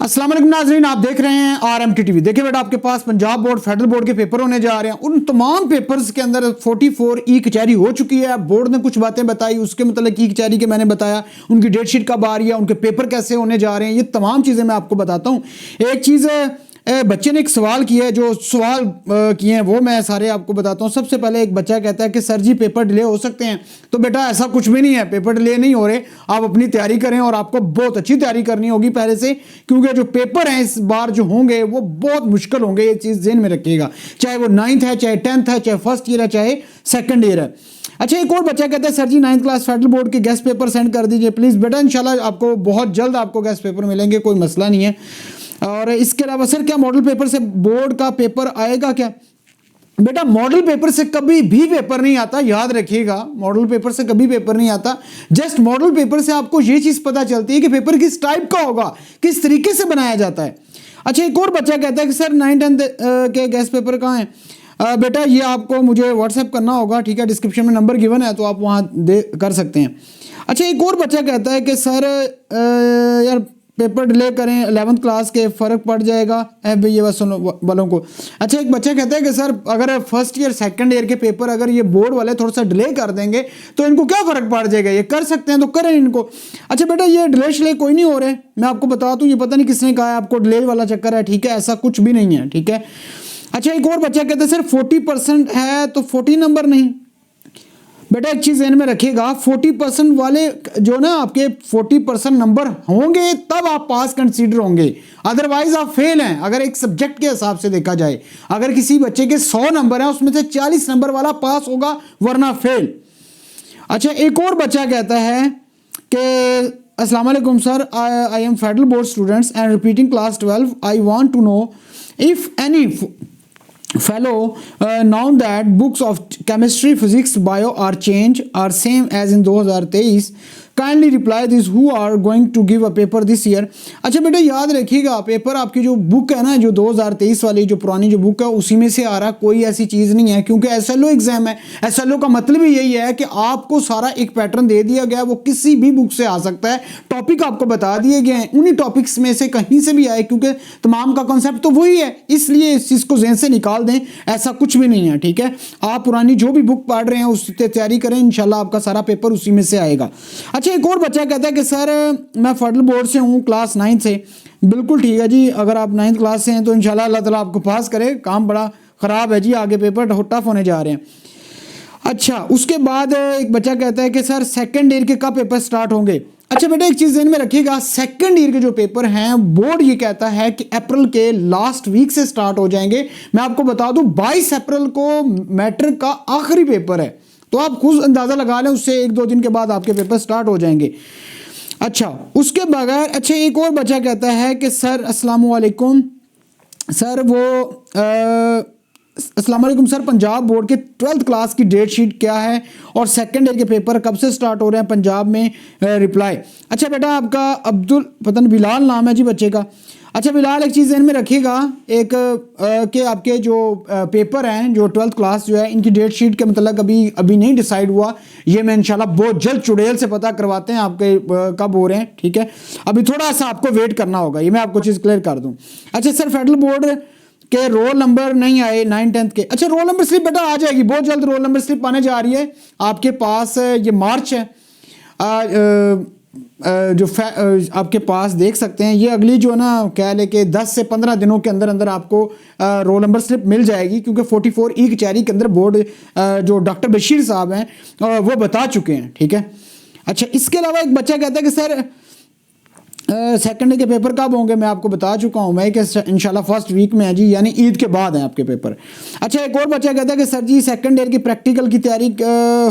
अस्सलाम वालेकुम नाज़रीन, आप देख रहे हैं RMT टीवी। देखिए बेटा, आपके पास पंजाब बोर्ड, फेडरल बोर्ड के पेपर होने जा रहे हैं। उन तमाम पेपर्स के अंदर 44 ई कचहरी हो चुकी है। बोर्ड ने कुछ बातें बताई, उसके मतलब ई कचहरी के मैंने बताया, उनकी डेट शीट कब आ रही है, उनके पेपर कैसे होने जा रहे हैं, ये तमाम चीज़ें मैं आपको बताता हूँ। एक चीज़ बच्चे ने एक सवाल किया है, जो सवाल किए हैं वो मैं सारे आपको बताता हूँ। सबसे पहले एक बच्चा कहता है कि सर जी पेपर डिले हो सकते हैं। तो बेटा ऐसा कुछ भी नहीं है, पेपर डिले नहीं हो रहे। आप अपनी तैयारी करें और आपको बहुत अच्छी तैयारी करनी होगी पहले से, क्योंकि जो पेपर हैं इस बार जो होंगे वो बहुत मुश्किल होंगे। ये चीज़ ज़हन में रखिएगा, चाहे वो 9th है, चाहे 10th है, चाहे फर्स्ट ईयर है, चाहे सेकंड ईयर है। अच्छा, एक और बच्चा कहता है सर जी 9th क्लास फेडरल बोर्ड के गेस्ट पेपर सेंड कर दीजिए प्लीज़। बेटा इंशाल्लाह आपको बहुत जल्द आपको गेस्ट पेपर मिलेंगे, कोई मसला नहीं है। और इसके अलावा सर क्या मॉडल पेपर से बोर्ड का पेपर आएगा क्या? बेटा मॉडल पेपर से कभी भी पेपर नहीं आता, याद रखिएगा। मॉडल पेपर से कभी पेपर नहीं आता। जस्ट मॉडल पेपर से आपको ये चीज़ पता चलती है कि पेपर किस टाइप का होगा, किस तरीके से बनाया जाता है। अच्छा, एक और बच्चा कहता है कि सर 9th 10th के गेस्ट पेपर कहाँ हैं? बेटा ये आपको मुझे व्हाट्सएप करना होगा, ठीक है। डिस्क्रिप्शन में नंबर गिवन है तो आप वहाँ दे कर सकते हैं। अच्छा, एक और बच्चा कहता है कि सर यार पेपर डिले करें 11th क्लास के फ़र्क पड़ जाएगा ये बस सुनो वालों को। अच्छा, एक बच्चा कहता है कि सर अगर फर्स्ट ईयर सेकंड ईयर के पेपर अगर ये बोर्ड वाले थोड़ा सा डिले कर देंगे तो इनको क्या फ़र्क पड़ जाएगा, ये कर सकते हैं तो करें इनको। अच्छा बेटा, ये डिले शिले कोई नहीं हो रहे, मैं आपको बता दूँ, ये पता नहीं किसने कहा है आपको डिले वाला चक्कर है, ठीक है। ऐसा कुछ भी नहीं है, ठीक है। अच्छा, एक और बच्चा कहता है सर 40% है तो 40 नंबर नहीं। बेटा एक चीज़ ध्यान में रखिएगा, 40% वाले जो ना आपके 40% नंबर होंगे तब आप पास कंसीडर होंगे, अदरवाइज आप फेल हैं। अगर एक सब्जेक्ट के हिसाब से देखा जाए, अगर किसी बच्चे के 100 नंबर हैं उसमें से 40 नंबर वाला पास होगा वरना फेल। अच्छा, एक और बच्चा कहता है कि अस्सलाम वालेकुम sir, I am federal board students and repeating class 12। I want to know if any fellow now that books of chemistry, physics, bio are changed are same as in 2023. kindly reply this who are going to give a paper this year। अच्छा बेटा याद रखिएगा, paper आपकी जो book है ना, जो 2023 वाली जो पुरानी जो बुक है उसी में से आ रहा, कोई ऐसी चीज़ नहीं है। क्योंकि SLO एग्जाम है, SLO का मतलब ही यही है कि आपको सारा एक पैटर्न दे दिया गया, वो किसी भी बुक से आ सकता है। टॉपिक आपको बता दिए गए हैं, उन्हीं टॉपिक्स में से कहीं से भी आए, क्योंकि तमाम का कॉन्सेप्ट तो वही है, इसलिए इस चीज़ को जहन से निकाल दें। ऐसा कुछ भी नहीं है, ठीक है। आप पुरानी जो भी बुक पढ़ रहे हैं उससे तैयारी करें, इंशाल्लाह आपका सारा पेपर उसी में से आएगा। अच्छा, एक और बच्चा कहता है कि सर मैं फेडरल बोर्ड से हूँ क्लास 9th से। बिल्कुल ठीक है जी, अगर आप 9th क्लास से हैं तो इंशाल्लाह अल्लाह ताला आपको पास करे। काम बड़ा ख़राब है जी, आगे पेपर टफ होने जा रहे हैं। अच्छा, उसके बाद एक बच्चा कहता है कि सर सेकंड ईयर के कब पेपर स्टार्ट होंगे? अच्छा बेटा एक चीज़ ध्यान में रखिएगा, सेकंड ईयर के जो पेपर हैं बोर्ड ये कहता है कि अप्रैल के लास्ट वीक से स्टार्ट हो जाएंगे। मैं आपको बता दूं 22 अप्रैल को मैट्रिक का आखिरी पेपर है, तो आप खुद अंदाज़ा लगा लें, उससे 1-2 दिन के बाद आपके पेपर स्टार्ट हो जाएंगे। अच्छा, उसके बगैर अच्छा एक और बच्चा कहता है कि सर अस्सलाम वालेकुम सर, अस्सलाम वालेकुम सर, पंजाब बोर्ड के 12th क्लास की डेट शीट क्या है और सेकंड ईयर के पेपर कब से स्टार्ट हो रहे हैं पंजाब में? रिप्लाई। अच्छा बेटा, आपका अब्दुल पता नहीं बिलाल नाम है जी बच्चे का। अच्छा बिलाल, एक चीज़ ध्यान में रखिएगा, एक कि आपके जो पेपर हैं जो 12th क्लास जो है इनकी डेट शीट के मतलब अभी नहीं डिसाइड हुआ। ये मैं इंशाल्लाह बहुत जल्द चुड़ैल से पता करवाते हैं आपके कब हो रहे हैं, ठीक है। अभी थोड़ा सा आपको वेट करना होगा, ये मैं आपको चीज़ क्लियर कर दूँ। अच्छा सर, फेडरल बोर्ड के रोल नंबर नहीं आए 9th 10th के। अच्छा, रोल नंबर स्लिप बेटा आ जाएगी, बहुत जल्द रोल नंबर स्लिप आने जा रही है आपके पास। ये मार्च है, जो आपके पास देख सकते हैं, ये अगली जो ना कह ले कि 10 से 15 दिनों के अंदर अंदर आपको रोल नंबर स्लिप मिल जाएगी, क्योंकि 44 ई कचहरी के अंदर बोर्ड जो डॉक्टर बशीर साहब हैं वो बता चुके हैं, ठीक है। अच्छा, इसके अलावा एक बच्चा कहता है कि सर सेकंड के पेपर कब होंगे? मैं आपको बता चुका हूँ मैं कि इंशाल्लाह फर्स्ट वीक में है जी, यानी ईद के बाद हैं आपके पेपर। अच्छा, एक और बच्चा कहता है कि सर जी सेकंड ईयर की प्रैक्टिकल की तैयारी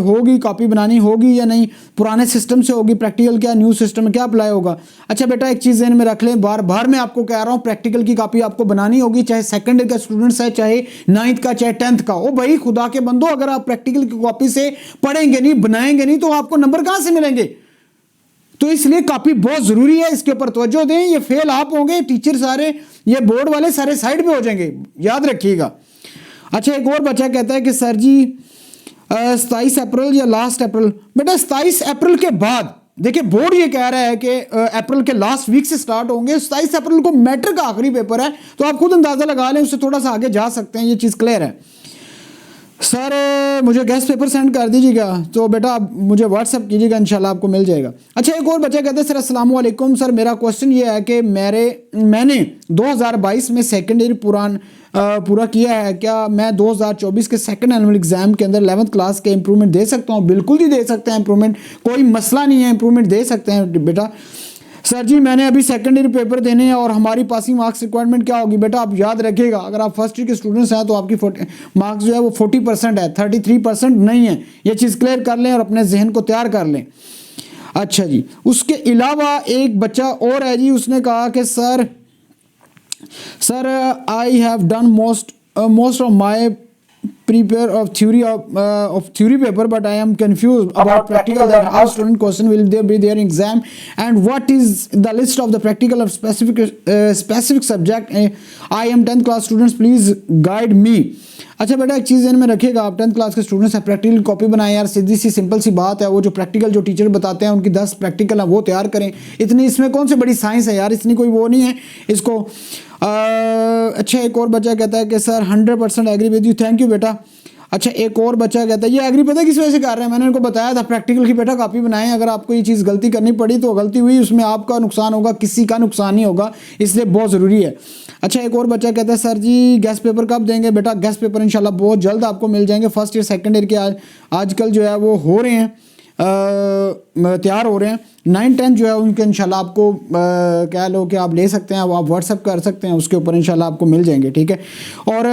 होगी, कॉपी बनानी होगी या नहीं? पुराने सिस्टम से होगी प्रैक्टिकल, क्या न्यू सिस्टम में क्या अप्लाई होगा? अच्छा बेटा, एक चीज़ ध्यान में रख लें, बार बार मैं आपको कह रहा हूँ, प्रैक्टिकल की कॉपी आपको बनानी होगी, चाहे सेकंड ईयर का स्टूडेंट्स है, चाहे 9th का, चाहे 10th का। ओ भाई खुदा के बंदो, अगर आप प्रैक्टिकल की कॉपी से पढ़ेंगे नहीं, बनाएंगे नहीं, तो आपको नंबर कहाँ से मिलेंगे? तो इसलिए कॉपी बहुत ज़रूरी है, इसके ऊपर तवज्जो दें। ये फेल आप होंगे, टीचर सारे, ये बोर्ड वाले सारे साइड पे हो जाएंगे, याद रखिएगा। अच्छा, एक और बच्चा कहता है कि सर जी 27 अप्रैल या लास्ट अप्रैल? बेटा 27 अप्रैल के बाद देखिए बोर्ड ये कह रहा है कि अप्रैल के लास्ट वीक से स्टार्ट होंगे, 27 अप्रैल को मैट्रिक का आखिरी पेपर है, तो आप खुद अंदाजा लगा लें, उससे थोड़ा सा आगे जा सकते हैं, ये चीज़ क्लियर है। सर मुझे गेस्ट पेपर सेंड कर दीजिएगा, तो बेटा आप मुझे व्हाट्सअप कीजिएगा, इंशाल्लाह आपको मिल जाएगा। अच्छा, एक और बच्चा कहते हैं सर अस्सलाम वालेकुम सर, मेरा क्वेश्चन ये है कि मैंने 2022 में सेकेंड ईयर पूरा किया है, क्या मैं 2024 के सेकंड एनुअल एग्जाम के अंदर 11th क्लास के इंप्रूवमेंट दे सकता हूँ? बिल्कुल ही दे सकते हैं इंप्रूवमेंट, कोई मसला नहीं है, इंप्रूवमेंट दे सकते हैं बेटा। सर जी मैंने अभी सेकंड ईयर पेपर देने हैं और हमारी पासिंग मार्क्स रिक्वायरमेंट क्या होगी? बेटा आप याद रखिएगा, अगर आप फर्स्ट ईयर के स्टूडेंट्स हैं तो आपकी मार्क्स जो है वो 40% है, 33% नहीं है। ये चीज़ क्लियर कर लें और अपने जहन को तैयार कर लें। अच्छा जी, उसके अलावा एक बच्चा और है जी, उसने कहा कि sir I have done most of my prepare of theory paper, but I am confused about practical, that how student question will there be their exam, and what is the list of the practical of specific subject. I am 10th class students, please guide me. अच्छा बेटा एक चीज़ इनमें रखिएगा, आप 10th class के students हैं, practical copy बनाएं यार, सीधी सी सिंपल सी बात है, वो जो प्रैक्टिकल जो टीचर बताते हैं उनकी 10 प्रैक्टिकल है वो तैयार करें, इतनी इसमें कौन सी बड़ी साइंस है यार, इतनी कोई वो नहीं है इसको। अच्छा एक और बच्चा कहता है कि sir 100% agree with you, thank you बेटा। अच्छा एक और बच्चा कहता है, ये एग्री पता है किस वजह से कर रहे हैं, मैंने इनको बताया था प्रैक्टिकल की बेटा कॉपी बनाएं, अगर आपको ये चीज़ गलती करनी पड़ी तो गलती हुई, उसमें आपका नुकसान होगा, किसी का नुकसान नहीं होगा, इसलिए बहुत ज़रूरी है। अच्छा एक और बच्चा कहता है सर जी गेस्ट पेपर कब देंगे? बेटा गेस्ट पेपर इंशाल्लाह बहुत जल्द आपको मिल जाएंगे, फर्स्ट ईयर सेकेंड ईयर के आजकल जो है वो हो रहे हैं, तैयार हो रहे हैं। 9-10 जो है उनके इंशाल्लाह आपको कह लो कि आप ले सकते हैं, आप व्हाट्सअप कर सकते हैं, उसके ऊपर इंशाल्लाह आपको मिल जाएंगे, ठीक है। और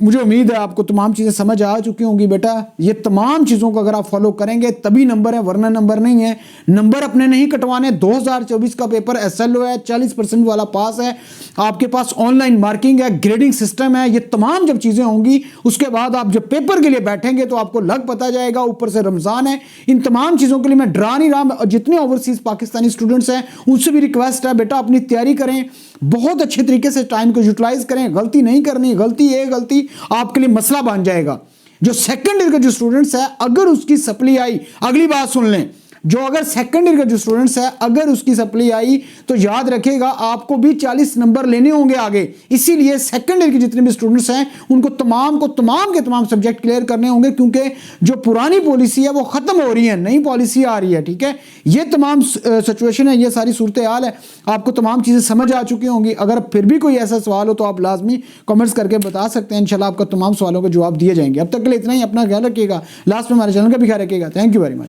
मुझे उम्मीद है आपको तमाम चीज़ें समझ आ चुकी होंगी बेटा, ये तमाम चीज़ों को अगर आप फॉलो करेंगे तभी नंबर है, वरना नंबर नहीं है। नंबर अपने नहीं कटवाने, 2024 का पेपर SLO है, 40% वाला पास है, आपके पास ऑनलाइन मार्किंग है, ग्रेडिंग सिस्टम है, ये तमाम जब चीज़ें होंगी उसके बाद आप जब पेपर के लिए बैठेंगे तो आपको लग पता जाएगा, ऊपर से रमज़ान है, इन तमाम चीज़ों के लिए मैं डरा नहीं रहा। जितने ओवरसीज पाकिस्तानी स्टूडेंट्स हैं उनसे भी रिक्वेस्ट है बेटा अपनी तैयारी करें, बहुत अच्छे तरीके से टाइम को यूटिलाइज करें, गलती नहीं करनी, गलती आपके लिए मसला बन जाएगा। जो सेकंड ईयर के जो स्टूडेंट्स है अगर उसकी सप्ली आई, अगली बात सुन लें, जो अगर सेकंड ईयर के जो स्टूडेंट्स है अगर उसकी सप्ली आई तो याद रखेगा आपको भी 40 नंबर लेने होंगे आगे, इसीलिए सेकंड ईयर के जितने भी स्टूडेंट्स हैं उनको तमाम के तमाम सब्जेक्ट क्लियर करने होंगे, क्योंकि जो पुरानी पॉलिसी है वो खत्म हो रही है, नई पॉलिसी आ रही है, ठीक है। ये तमाम सिचुएशन है, ये सारी सूरत हाल है, आपको तमाम चीज़ें समझ आ चुकी होंगी। अगर फिर भी कोई ऐसा सवाल हो तो आप लाजमी कमेंट्स करके बता सकते हैं, इंशाल्लाह आपका तमाम सवालों के जवाब दिए जाएंगे। अब तक के लिए इतना ही, अपना ख्याल रखिएगा, लास्ट में हमारे चैनल का भी ख्याल रखिएगा। Thank you very much.